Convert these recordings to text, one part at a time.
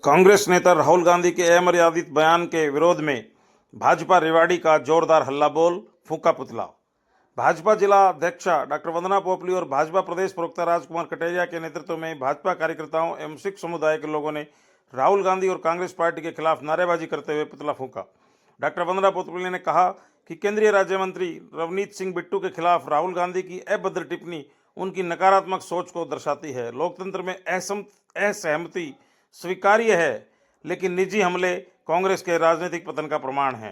कांग्रेस नेता राहुल गांधी के अमर्यादित बयान के विरोध में भाजपा रेवाड़ी का जोरदार हल्ला बोल फूंका पुतला। भाजपा जिला अध्यक्षा डॉक्टर वंदना पोपली और भाजपा प्रदेश प्रवक्ता राजकुमार कटेरिया के नेतृत्व में भाजपा कार्यकर्ताओं एवं सिख समुदाय के लोगों ने राहुल गांधी और कांग्रेस पार्टी के खिलाफ नारेबाजी करते हुए पुतला फूंका। डॉक्टर वंदना पोपली ने कहा कि केंद्रीय राज्य मंत्री रवनीत सिंह बिट्टू के खिलाफ राहुल गांधी की अभद्र टिप्पणी उनकी नकारात्मक सोच को दर्शाती है। लोकतंत्र में असहमति स्वीकार्य है, लेकिन निजी हमले कांग्रेस के राजनीतिक पतन का प्रमाण है।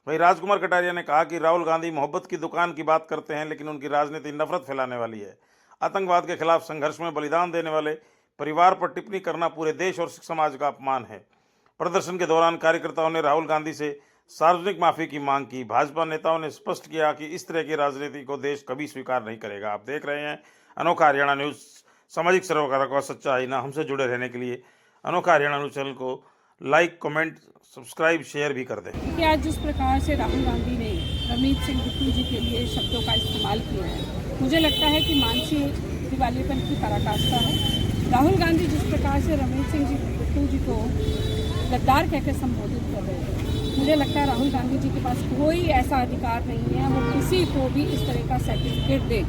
वहीं राजकुमार कटारिया ने कहा कि राहुल गांधी मोहब्बत की दुकान की बात करते हैं, लेकिन उनकी राजनीति नफरत फैलाने वाली है। आतंकवाद के खिलाफ संघर्ष में बलिदान देने वाले परिवार पर टिप्पणी करना पूरे देश और सिख समाज का अपमान है। प्रदर्शन के दौरान कार्यकर्ताओं ने राहुल गांधी से सार्वजनिक माफी की मांग की। भाजपा नेताओं ने स्पष्ट किया कि इस तरह की राजनीति को देश कभी स्वीकार नहीं करेगा। आप देख रहे हैं अनोखा हरियाणा न्यूज, सामाजिक सरोकारों का सच्चा आईना। हमसे जुड़े रहने के लिए अनोखा हरियाणा न्यूज चैनल को लाइक, कमेंट, सब्सक्राइब, शेयर भी कर दें। कि आज जिस प्रकार से राहुल गांधी ने रवनीत सिंह बिट्टू जी के लिए शब्दों का इस्तेमाल किया है, मुझे लगता है कि मानसिक दिवालियेपन की पराकाष्ठा है। राहुल गांधी जिस प्रकार से रवनीत सिंह जी बिट्टू जी को गद्दार कहकर संबोधित कर रहे हैं, मुझे लगता है राहुल गांधी जी के पास कोई ऐसा अधिकार नहीं है वो किसी को भी इस तरह का सर्टिफिकेट दे।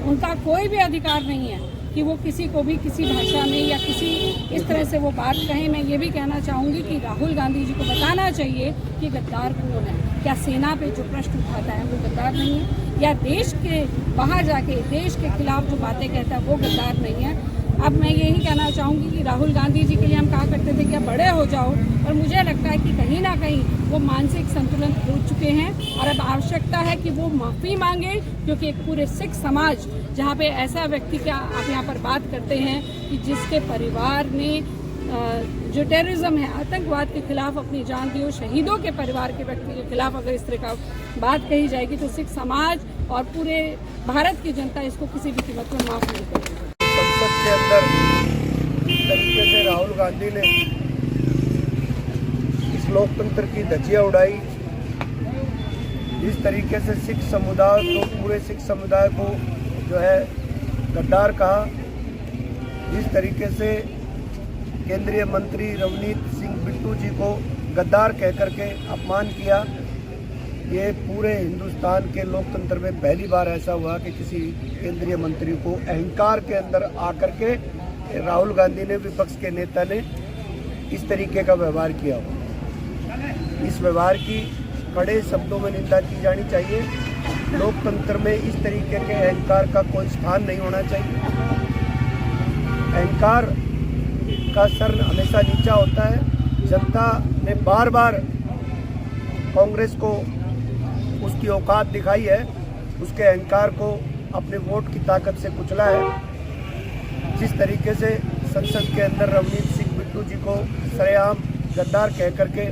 उनका कोई भी अधिकार नहीं है कि वो किसी को भी किसी भाषा में या किसी इस तरह से वो बात कहें। मैं ये भी कहना चाहूँगी कि राहुल गांधी जी को बताना चाहिए कि गद्दार कौन है। क्या सेना पे जो प्रश्न उठाता है वो गद्दार नहीं है, या देश के बाहर जाके देश के खिलाफ जो बातें कहता है वो गद्दार नहीं है। अब मैं यही कहना चाहूँगी कि राहुल गांधी जी के लिए हम कहा करते थे कि बड़े हो जाओ, और मुझे लगता है कि कहीं ना कहीं वो मानसिक संतुलन खो चुके हैं और अब आवश्यकता है कि वो माफ़ी मांगे, क्योंकि एक पूरे सिख समाज जहाँ पे ऐसा व्यक्ति क्या आप यहाँ पर बात करते हैं कि जिसके परिवार ने जो टेररिज्म है, आतंकवाद के खिलाफ अपनी जान दी, शहीदों के परिवार के व्यक्ति के खिलाफ अगर इस तरह का बात कही जाएगी तो सिख समाज और पूरे भारत की जनता इसको किसी भी कीमत पर माफ़ नहीं करेगी। संसद के अंदर इस तरीके से राहुल गांधी ने इस लोकतंत्र की धज्जियां उड़ाई, जिस तरीके से सिख समुदाय को, पूरे सिख समुदाय को जो है गद्दार कहा, जिस तरीके से केंद्रीय मंत्री रवनीत सिंह बिट्टू जी को गद्दार कह करके अपमान किया, ये पूरे हिंदुस्तान के लोकतंत्र में पहली बार ऐसा हुआ कि किसी केंद्रीय मंत्री को अहंकार के अंदर आकर के राहुल गांधी ने, विपक्ष के नेता ने इस तरीके का व्यवहार किया हो। इस व्यवहार की कड़े शब्दों में निंदा की जानी चाहिए। लोकतंत्र में इस तरीके के अहंकार का कोई स्थान नहीं होना चाहिए। अहंकार का सर हमेशा नीचा होता है। जनता ने बार बार कांग्रेस को उसकी औकात दिखाई है, उसके अहंकार को अपने वोट की ताकत से कुचला है। जिस तरीके से संसद के अंदर रवनीत सिंह बिट्टू जी को सरेआम गद्दार कह करके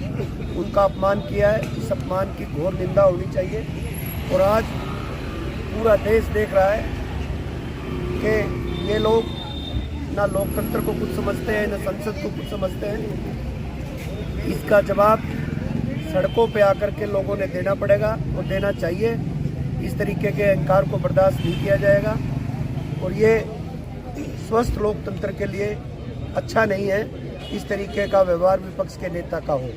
उनका अपमान किया है, इस अपमान की घोर निंदा होनी चाहिए। और आज पूरा देश देख रहा है कि ये लोग ना लोकतंत्र को कुछ समझते हैं, ना संसद को कुछ समझते हैं। इसका जवाब सड़कों पे आकर के लोगों ने देना पड़ेगा और देना चाहिए। इस तरीके के अहंकार को बर्दाश्त नहीं किया जाएगा और ये स्वस्थ लोकतंत्र के लिए अच्छा नहीं है इस तरीके का व्यवहार विपक्ष के नेता का हो।